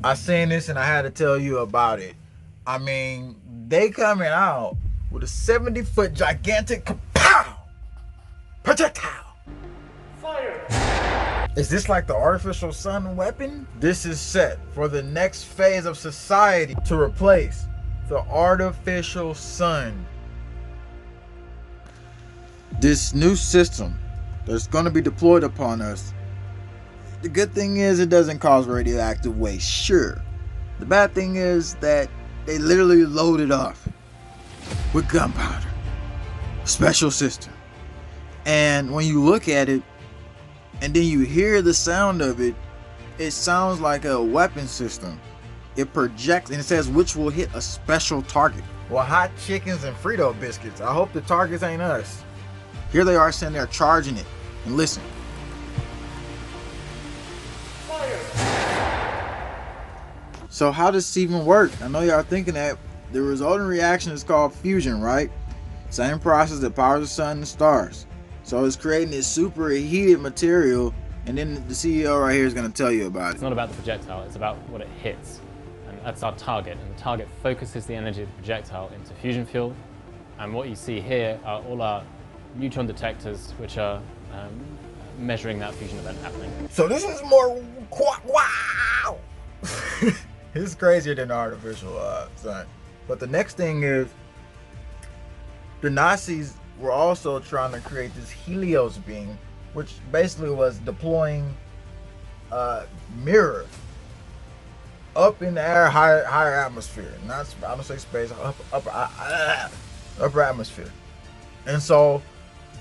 I seen this and I had to tell you about it. I mean, they coming out with a 70-foot gigantic kapow projectile. Fire! Is this like the artificial sun weapon? This is set for the next phase of society to replace the artificial sun. This new system that's going to be deployed upon us, the good thing is it doesn't cause radioactive waste, sure. The bad thing is that they literally load it off with gunpowder. Special system. And when you look at it and then you hear the sound of it, it sounds like a weapon system. It projects and it says which will hit a special target. Well, hot chickens and Frito biscuits. I hope the targets ain't us. Here they are sitting there charging it. And listen. So how does this even work? I know y'all are thinking that the resulting reaction is called fusion, right? Same process that powers the sun and stars. So it's creating this super heated material, and then the CEO right here is going to tell you about it. It's not about the projectile, it's about what it hits. And that's our target. And the target focuses the energy of the projectile into fusion fuel. And what you see here are all our neutron detectors, which are measuring that fusion event happening. So this is more wow. It's crazier than the artificial sun. But the next thing is the Nazis were also trying to create this Helios beam, which basically was deploying mirror up in the air, higher atmosphere. Not, I don't say space, upper atmosphere. And so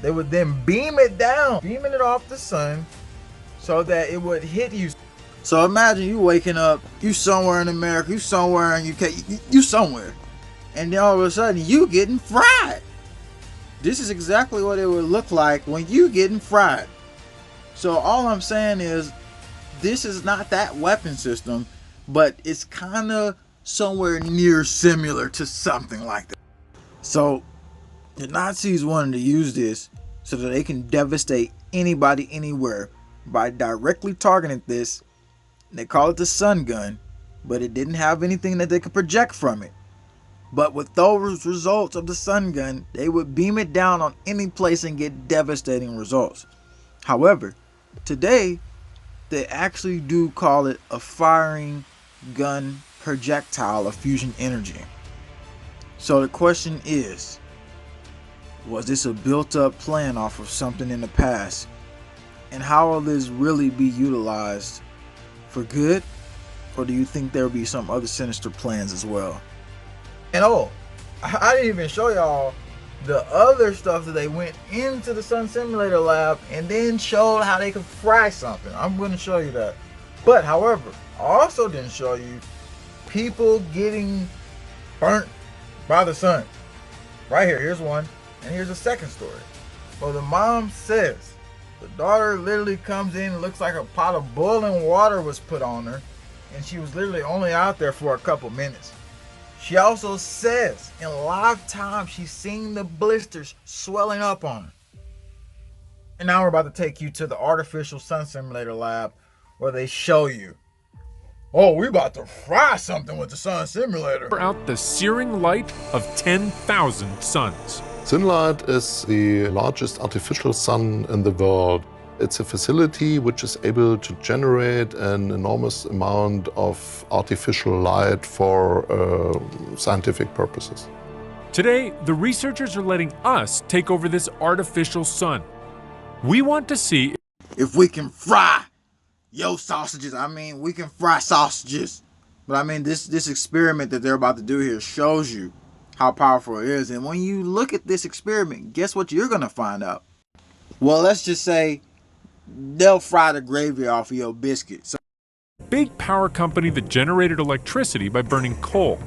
they would then beaming it off the sun so that it would hit you. So imagine you waking up, you somewhere in America, you somewhere in UK, you somewhere, and then all of a sudden you getting fried. This is exactly what it would look like when you getting fried. So all I'm saying is this is not that weapon system, but it's kind of somewhere near similar to something like that. So the Nazis wanted to use this so that they can devastate anybody anywhere by directly targeting this. They call it the sun gun, but it didn't have anything that they could project from it. But with those results of the sun gun, they would beam it down on any place and get devastating results. However, today, they actually do call it a firing gun projectile of fusion energy. So the question is, was this a built-up plan off of something in the past? And how will this really be utilized for good? Or do you think there will be some other sinister plans as well? And oh, I didn't even show y'all the other stuff that they went into the Sun Simulator lab and then showed how they could fry something. I'm going to show you that. But however, I also didn't show you people getting burnt by the sun. Right here, here's one. And here's a second story. Well, the mom says the daughter literally comes in and looks like a pot of boiling water was put on her. And she was literally only out there for a couple minutes. She also says in live time she's seen the blisters swelling up on her. And now we're about to take you to the artificial sun simulator lab where they show you, oh, we about to fry something with the sun simulator. Out the searing light of 10,000 suns. Sunlight is the largest artificial sun in the world. It's a facility which is able to generate an enormous amount of artificial light for scientific purposes. Today, the researchers are letting us take over this artificial sun. We want to see if we can fry yo sausages. I mean, we can fry sausages. But I mean, this experiment that they're about to do here shows you how powerful it is. And when you look at this experiment, guess what you're going to find out? Well, let's just say they'll fry the gravy off of your biscuits. Big power company that generated electricity by burning coal.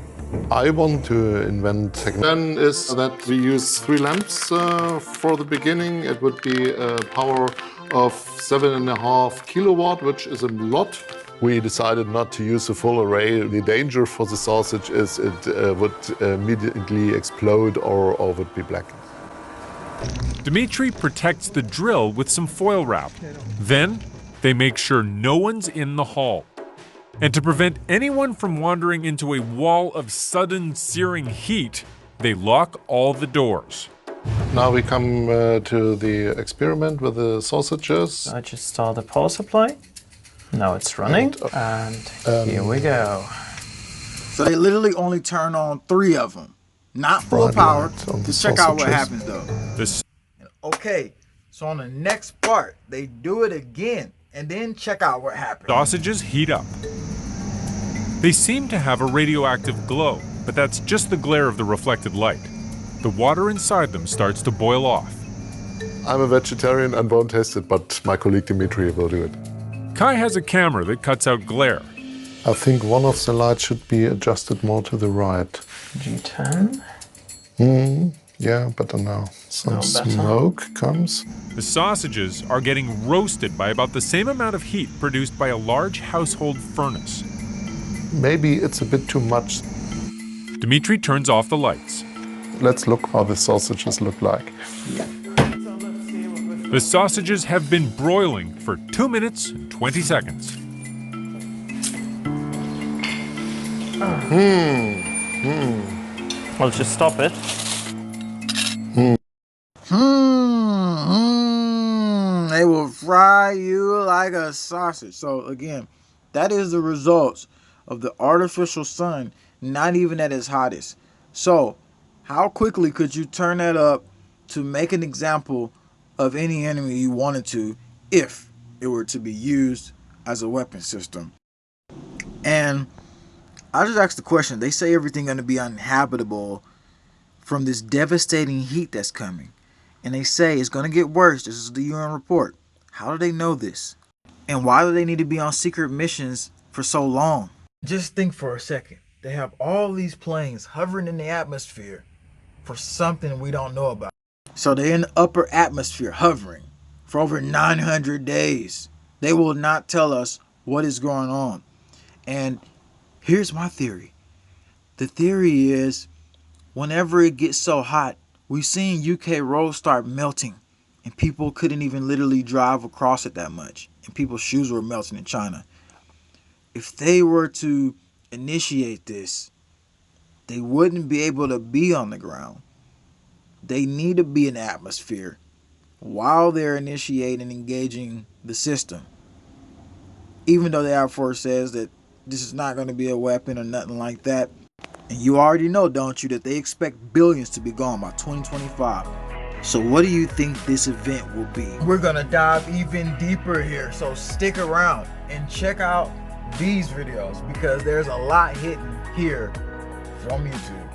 I want to invent technology. Then is that we use 3 lamps for the beginning. It would be a power of 7.5 kilowatt, which is a lot. We decided not to use the full array. The danger for the sausage is it would immediately explode or would be black. Dmitry protects the drill with some foil wrap. Then, they make sure no one's in the hall. And to prevent anyone from wandering into a wall of sudden searing heat, they lock all the doors. Now we come to the experiment with the sausages. I just start the power supply. Now it's running, and here we go. So they literally only turn on 3 of them, not full power, to check out what happens though. Okay, so on the next part, they do it again and then check out what happens. Sausages heat up. They seem to have a radioactive glow, but that's just the glare of the reflected light. The water inside them starts to boil off. I'm a vegetarian and won't taste it, but my colleague Dimitri will do it. Kai has a camera that cuts out glare. I think one of the lights should be adjusted more to the right. G10. Yeah, better now. Some smoke comes. The sausages are getting roasted by about the same amount of heat produced by a large household furnace. Maybe it's a bit too much. Dimitri turns off the lights. Let's look how the sausages look like. The sausages have been broiling for 2 minutes and 20 seconds. I'll just stop it. They will fry you like a sausage. So again, that is the results of the artificial sun, not even at its hottest. So how quickly could you turn that up to make an example of any enemy you wanted to, if it were to be used as a weapon system? And I just asked the question, they say everything going to be uninhabitable from this devastating heat that's coming. And they say it's going to get worse. This is the UN report. How do they know this? And why do they need to be on secret missions for so long? Just think for a second. They have all these planes hovering in the atmosphere for something we don't know about. So they're in the upper atmosphere hovering for over 900 days. They will not tell us what is going on. And here's my theory. The theory is whenever it gets so hot, we've seen UK roads start melting and people couldn't even literally drive across it that much. And people's shoes were melting in China. If they were to initiate this, they wouldn't be able to be on the ground. They need to be in the atmosphere while they're initiating and engaging the system. Even though the Air Force says that this is not going to be a weapon or nothing like that. And you already know, don't you, that they expect billions to be gone by 2025. So what do you think this event will be? We're going to dive even deeper here. So stick around and check out these videos because there's a lot hidden here from YouTube.